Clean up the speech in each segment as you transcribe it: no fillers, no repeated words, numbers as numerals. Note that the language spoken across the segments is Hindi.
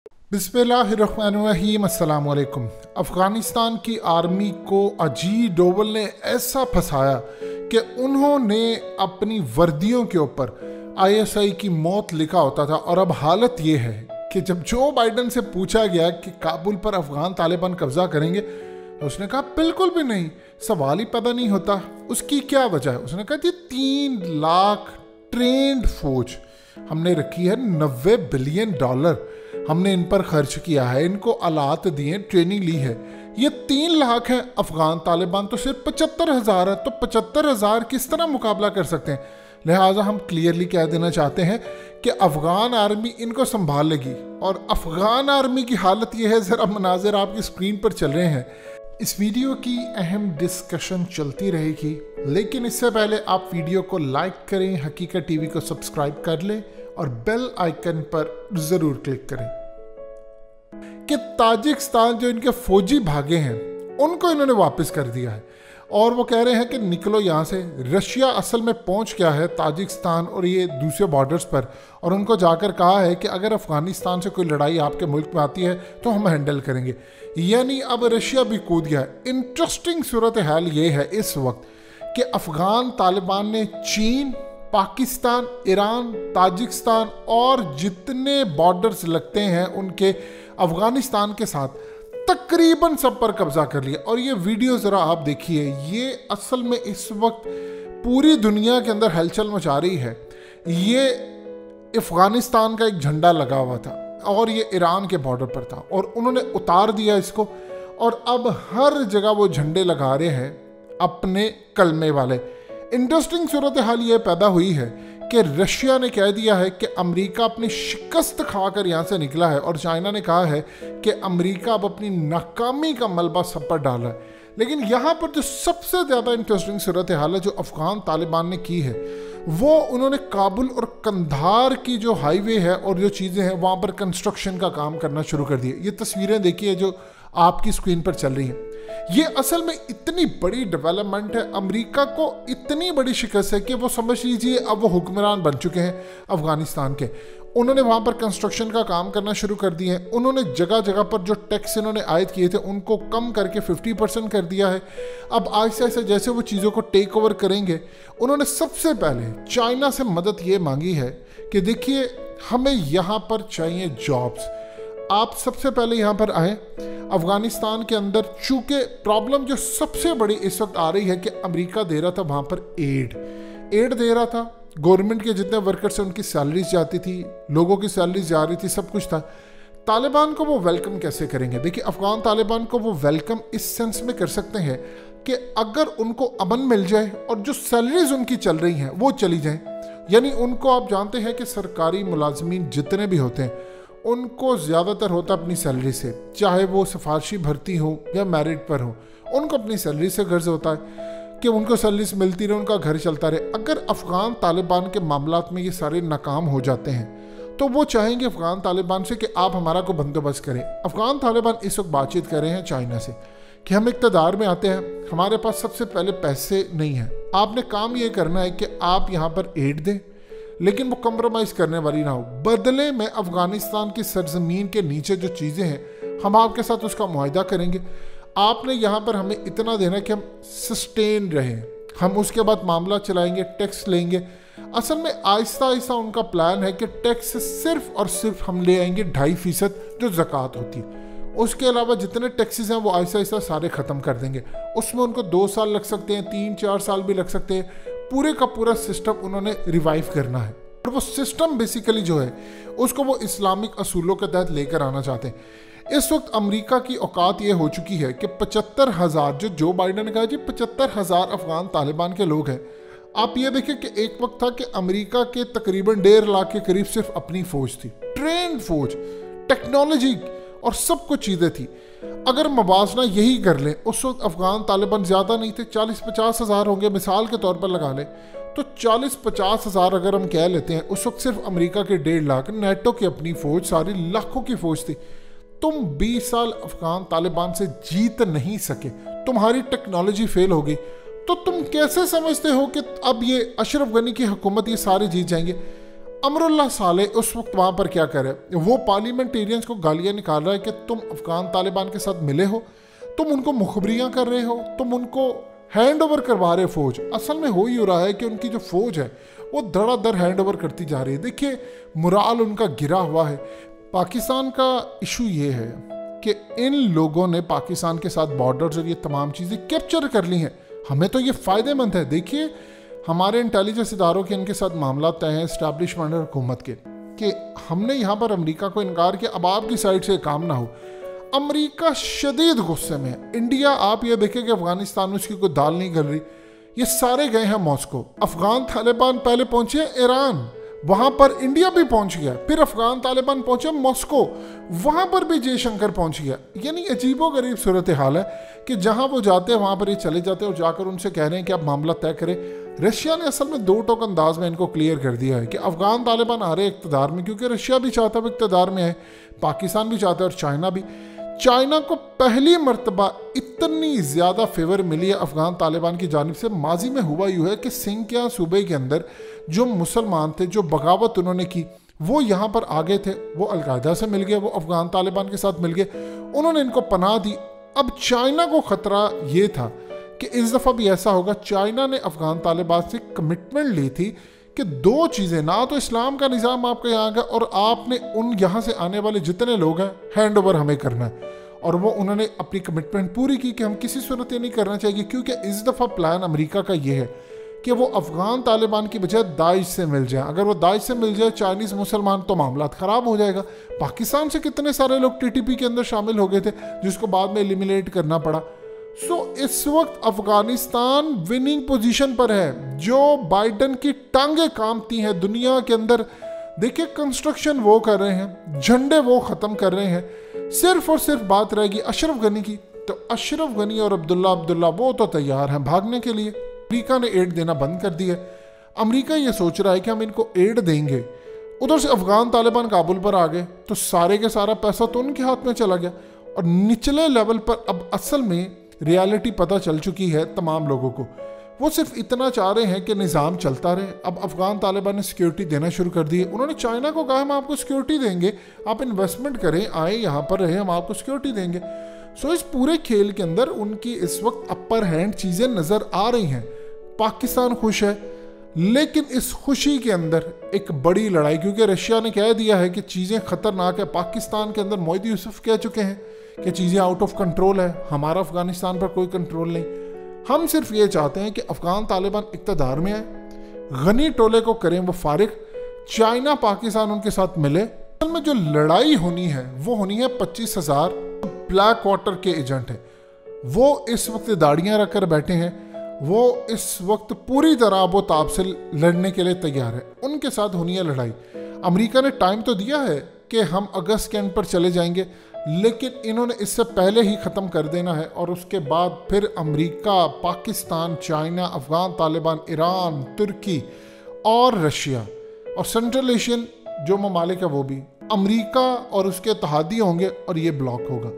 बिस्मिल्लाहिर्रहमानिर्रहीम, अस्सलाम वालेकुम। अफ़गानिस्तान की आर्मी को अजीत डोवल ने ऐसा फंसाया कि उन्होंने अपनी वर्दियों के ऊपर आईएसआई की मौत लिखा होता था। और अब हालत ये है कि जब जो बाइडन से पूछा गया कि काबुल पर अफ़गान तालिबान कब्जा करेंगे तो उसने कहा बिल्कुल भी नहीं, सवाल ही पैदा नहीं होता। उसकी क्या वजह है? उसने कहा जी 3 लाख ट्रेंड फौज हमने रखी है, $90 बिलियन हमने इन पर खर्च किया है, इनको आलात दिए, ट्रेनिंग ली है। ये 3 लाख है, अफगान तालिबान तो सिर्फ 75,000 है, तो 75,000 किस तरह मुकाबला कर सकते हैं? लिहाजा हम क्लियरली कह देना चाहते हैं कि अफगान आर्मी इनको संभाल लेगी। और अफगान आर्मी की हालत ये है, ज़रा मनाजिर आपकी स्क्रीन पर चल रहे हैं। इस वीडियो की अहम डिस्कशन चलती रहेगी, लेकिन इससे पहले आप वीडियो को लाइक करें, हकीकत टीवी को सब्सक्राइब कर लें और बेल आइकन पर ज़रूर क्लिक करें। कि ताजिकिस्तान जो इनके फौजी भागे हैं उनको इन्होंने वापस कर दिया है और वो कह रहे हैं कि निकलो यहाँ से। रशिया असल में पहुँच गया है ताजिकिस्तान और ये दूसरे बॉर्डर्स पर, और उनको जाकर कहा है कि अगर अफ़गानिस्तान से कोई लड़ाई आपके मुल्क में आती है तो हम हैंडल करेंगे। यानी अब रशिया भी कूद गया है। इंटरेस्टिंग सूरत हाल ये है इस वक्त कि अफ़गान तालिबान ने चीन, पाकिस्तान, ईरान, ताजिकिस्तान और जितने बॉर्डर्स लगते हैं उनके अफ़गानिस्तान के साथ तकरीबन सब पर कब्जा कर लिया। और ये वीडियो ज़रा आप देखिए, ये असल में इस वक्त पूरी दुनिया के अंदर हलचल मचा रही है। ये अफ़गानिस्तान का एक झंडा लगा हुआ था और ये ईरान के बॉर्डर पर था और उन्होंने उतार दिया इसको, और अब हर जगह वो झंडे लगा रहे हैं अपने कलमे वाले। इंटरेस्टिंग सूरत हाल ये पैदा हुई है कि रशिया ने कह दिया है कि अमेरिका अपनी शिकस्त खाकर यहाँ से निकला है, और चाइना ने कहा है कि अमेरिका अब अपनी नाकामी का मलबा सब पर डाला है। लेकिन यहाँ पर जो सबसे ज़्यादा इंटरेस्टिंग सूरत हाल है जो अफ़गान तालिबान ने की है, वो उन्होंने काबुल और कंधार की जो हाईवे है और जो चीज़ें हैं वहाँ पर कंस्ट्रक्शन का काम करना शुरू कर दिए। ये तस्वीरें देखिए जो आपकी स्क्रीन पर चल रही हैं। ये असल में इतनी बड़ी डेवलपमेंट है, अमेरिका को इतनी बड़ी शिकस्त है कि वो समझ लीजिए अब वो हुक्मरान बन चुके हैं अफ़गानिस्तान के। उन्होंने वहाँ पर कंस्ट्रक्शन का काम करना शुरू कर दिया है। उन्होंने जगह जगह पर जो टैक्स इन्होंने आयद किए थे उनको कम करके 50% कर दिया है। अब आहिस्ता आहिस्ता जैसे वो चीज़ों को टेक ओवर करेंगे, उन्होंने सबसे पहले चाइना से मदद ये मांगी है कि देखिए हमें यहाँ पर चाहिए जॉब्स, आप सबसे पहले यहाँ पर आए। अफ़गानिस्तान के अंदर चूँकि प्रॉब्लम जो सबसे बड़ी इस वक्त आ रही है कि अमेरिका दे रहा था वहाँ पर एड दे रहा था, गवर्नमेंट के जितने वर्कर्स हैं उनकी सैलरीज जाती थी, लोगों की सैलरीज जा रही थी, सब कुछ था। तालिबान को वो वेलकम कैसे करेंगे? देखिए अफ़गान तालिबान को वो वेलकम इस सेंस में कर सकते हैं कि अगर उनको अमन मिल जाए और जो सैलरीज उनकी चल रही हैं वो चली जाएँ। यानी उनको आप जानते हैं कि सरकारी मुलाजमीन जितने भी होते हैं उनको ज़्यादातर होता अपनी सैलरी से, चाहे वो सिफारशी भर्ती हो या मेरिट पर हो, उनको अपनी सैलरी से गर्ज होता है कि उनको सैलरी से मिलती रहे, उनका घर चलता रहे। अगर अफ़गान तालिबान के मामलात में ये सारे नाकाम हो जाते हैं तो वो चाहेंगे अफ़गान तालिबान से कि आप हमारा को बंदोबस्त करें। अफ़गान तालिबान इस वक्त बातचीत कर रहे हैं चाइना से कि हम इक़्तिदार में आते हैं, हमारे पास सबसे पहले पैसे नहीं हैं, आपने काम ये करना है कि आप यहाँ पर एड दें, लेकिन वो कंप्रोमाइज़ करने वाली ना हो। बदले में अफ़गानिस्तान की सरजमीन के नीचे जो चीज़ें हैं हम आपके साथ उसका मुआहिदा करेंगे। आपने यहाँ पर हमें इतना देना कि हम सस्टेन रहें, हम उसके बाद मामला चलाएंगे, टैक्स लेंगे। असल में आहिस्ता आहिस्ता उनका प्लान है कि टैक्स सिर्फ और सिर्फ हम ले आएंगे 2.5% जो ज़कात होती है। उसके अलावा जितने टैक्सेस हैं वो आहिस्ता आहिस्ता सारे ख़त्म कर देंगे। उसमें उनको 2 साल लग सकते हैं, 3-4 साल भी लग सकते हैं। पूरे का पूरा सिस्टम उन्होंने रिवाइव करना है और वो सिस्टम बेसिकली जो है उसको वो इस्लामिक असूलों के तहत लेकर आना चाहते हैं। इस वक्त अमेरिका की औकात ये हो चुकी है कि 75,000, जो बाइडन ने कहा जी 75,000 अफ़गान तालिबान के लोग हैं। आप ये देखिए कि एक वक्त था कि अमेरिका के तकरीबन 1.5 लाख के करीब सिर्फ अपनी फौज थी, ट्रेंड फौज, टेक्नोलॉजी और सब कुछ चीज़ें थी। अगर मवाजना यही कर लें, उस वक्त अफ़गान तालिबान ज़्यादा नहीं थे, 40-50 हज़ार होंगे मिसाल के तौर पर लगा लें, तो 40-50 हज़ार अगर हम कह लेते हैं, उस वक्त सिर्फ अमेरिका के 1.5 लाख, नेटो की अपनी फ़ौज सारी लाखों की फ़ौज थी। तुम 20 साल अफ़गान तालिबान से जीत नहीं सके, तुम्हारी टेक्नोलॉजी फेल होगी, तो तुम कैसे समझते हो कि अब ये अशरफ गनी की हुकूमत ये सारे जीत जाएंगे? अमरुल्लाह साले उस वक्त वहाँ पर क्या करे, वो पार्लियामेंटेरियंस को गालियाँ निकाल रहा है कि तुम अफगान तालिबान के साथ मिले हो, तुम उनको मुखबरियाँ कर रहे हो, तुम उनको हैंड ओवर करवा रहे फौज। असल में हो ही रहा है कि उनकी जो फौज है वो धड़ाधड़ हैंड ओवर करती जा रही है। देखिए मुराल उनका गिरा हुआ है। पाकिस्तान का इशू ये है कि इन लोगों ने पाकिस्तान के साथ बॉर्डर्स और ये तमाम चीज़ें कैप्चर कर ली हैं। हमें तो ये फ़ायदेमंद है। देखिए हमारे इंटेलिजेंस इदारों के इनके साथ मामला तय हैं इस्टेब्लिशमेंट और हुकूमत के, कि हमने यहाँ पर अमेरिका को इनकार किया, अब आपकी साइड से काम ना हो। अमेरिका शदीद गुस्से में है। इंडिया, आप ये देखें कि अफगानिस्तान में उसकी कोई दाल नहीं गल रही। ये सारे गए हैं मॉस्को। अफगान तालिबान पहले पहुंचे ईरान, वहां पर इंडिया भी पहुंच गया, फिर अफगान तालिबान पहुंचे मॉस्को, वहां पर भी जयशंकर पहुंच गया। यानी अजीबोगरीब सूरत हाल है कि जहां वो जाते हैं वहां पर ये चले जाते हैं और जाकर उनसे कह रहे हैं कि आप मामला तय करें। रशिया ने असल में दो टोक अंदाज में इनको क्लियर कर दिया है कि अफगान तालिबान आ रहे इक़्तिदार में, क्योंकि रशिया भी चाहता है वो इक़्तिदार में है, पाकिस्तान भी चाहता है और चाइना भी। चाइना को पहली मर्तबा इतनी ज़्यादा फेवर मिली है अफगान तालिबान की जानिब से। माजी में हुआ यूँ है कि सिंकिया सूबे के अंदर जो मुसलमान थे, जो बगावत उन्होंने की, वो यहाँ पर आ गए थे, वो अलकायदा से मिल गए, वो अफगान तालिबान के साथ मिल गए, उन्होंने इनको पनाह दी। अब चाइना को ख़तरा ये था कि इस दफ़ा भी ऐसा होगा। चाइना ने अफगान तालिबान से कमिटमेंट ली थी कि दो चीज़ें, ना तो इस्लाम का निज़ाम आपके यहाँ का, और आपने उन यहाँ से आने वाले जितने लोग हैं हैंड ओवर हमें करना है। और वो उन्होंने अपनी कमिटमेंट पूरी की कि हम किसी सूरत ये नहीं करना चाहिए, क्योंकि इस दफ़ा प्लान अमेरिका का ये है कि वो अफगान तालिबान की बजाय दाइश से मिल जाए। अगर वो दाइश से मिल जाए चाइनीज़ मुसलमान, तो मामला ख़राब हो जाएगा। पाकिस्तान से कितने सारे लोग टीटीपी के अंदर शामिल हो गए थे जिसको बाद में एलिमिनेट करना पड़ा। सो इस वक्त अफगानिस्तान विनिंग पोजीशन पर है। जो बाइडन की टांगे कांपती हैं दुनिया के अंदर। देखिए कंस्ट्रक्शन वो कर रहे हैं, झंडे वो ख़त्म कर रहे हैं, सिर्फ और सिर्फ बात रहेगी अशरफ गनी की। तो अशरफ गनी और अब्दुल्ला वो तो तैयार हैं भागने के लिए। अमेरिका ने एड देना बंद कर दिया। अमेरिका ये सोच रहा है कि हम इनको एड देंगे, उधर से अफगान तालिबान काबुल पर आ गए तो सारे के सारा पैसा तो उनके हाथ में चला गया। और निचले लेवल पर अब असल में रियलिटी पता चल चुकी है तमाम लोगों को। वो सिर्फ इतना चाह रहे हैं कि निज़ाम चलता रहे। अब अफगान तालिबान ने सिक्योरिटी देना शुरू कर दी है। उन्होंने चाइना को कहा हम आपको सिक्योरिटी देंगे, आप इन्वेस्टमेंट करें, आए यहाँ पर रहे, हम आपको सिक्योरिटी देंगे। सो इस पूरे खेल के अंदर उनकी इस वक्त अपर हैंड चीज़ें नज़र आ रही हैं। पाकिस्तान खुश है, लेकिन इस खुशी के अंदर एक बड़ी लड़ाई, क्योंकि रशिया ने कह दिया है कि चीज़ें ख़तरनाक है। पाकिस्तान के अंदर मोदी यूसुफ कह चुके हैं कि चीज़ें आउट ऑफ कंट्रोल है, हमारा अफगानिस्तान पर कोई कंट्रोल नहीं। हम सिर्फ ये चाहते हैं कि अफगान तालिबान इक़्तिदार में आए, गनी टोले को करें वो फारिग, चाइना पाकिस्तान उनके साथ मिले। असल में जो लड़ाई होनी है वो होनी है 25,000 ब्लैक वाटर के एजेंट हैं। वो इस वक्त दाढ़ियाँ रख कर बैठे हैं, वो इस वक्त पूरी तरह वो ताब से लड़ने के लिए तैयार है। उनके साथ होनी है लड़ाई। अमेरिका ने टाइम तो दिया है कि हम अगस्त के एंड पर चले जाएंगे, लेकिन इन्होंने इससे पहले ही ख़त्म कर देना है। और उसके बाद फिर America, Pakistan, China, Afghan Taliban, Iran, तुर्की और रशिया और सेंट्रल एशियन जो ममालिक है वो भी अमेरिका और उसके इत्तेहादी होंगे और ये ब्लॉक होगा।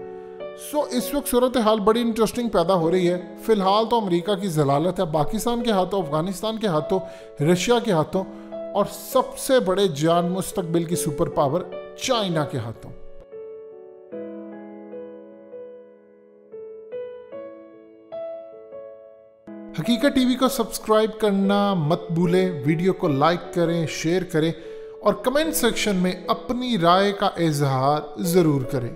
सो इस वक्त सूरत हाल बड़ी इंटरेस्टिंग पैदा हो रही है। फ़िलहाल तो अमेरिका की जलालत है पाकिस्तान के हाथों, अफगानिस्तान के हाथों, रशिया के हाथों, और सबसे बड़े जान मुस्तकबिल की सुपर पावर चाइना के हाथों। हकीकत टीवी को सब्सक्राइब करना मत भूलें, वीडियो को लाइक करें, शेयर करें और कमेंट सेक्शन में अपनी राय का इजहार ज़रूर करें।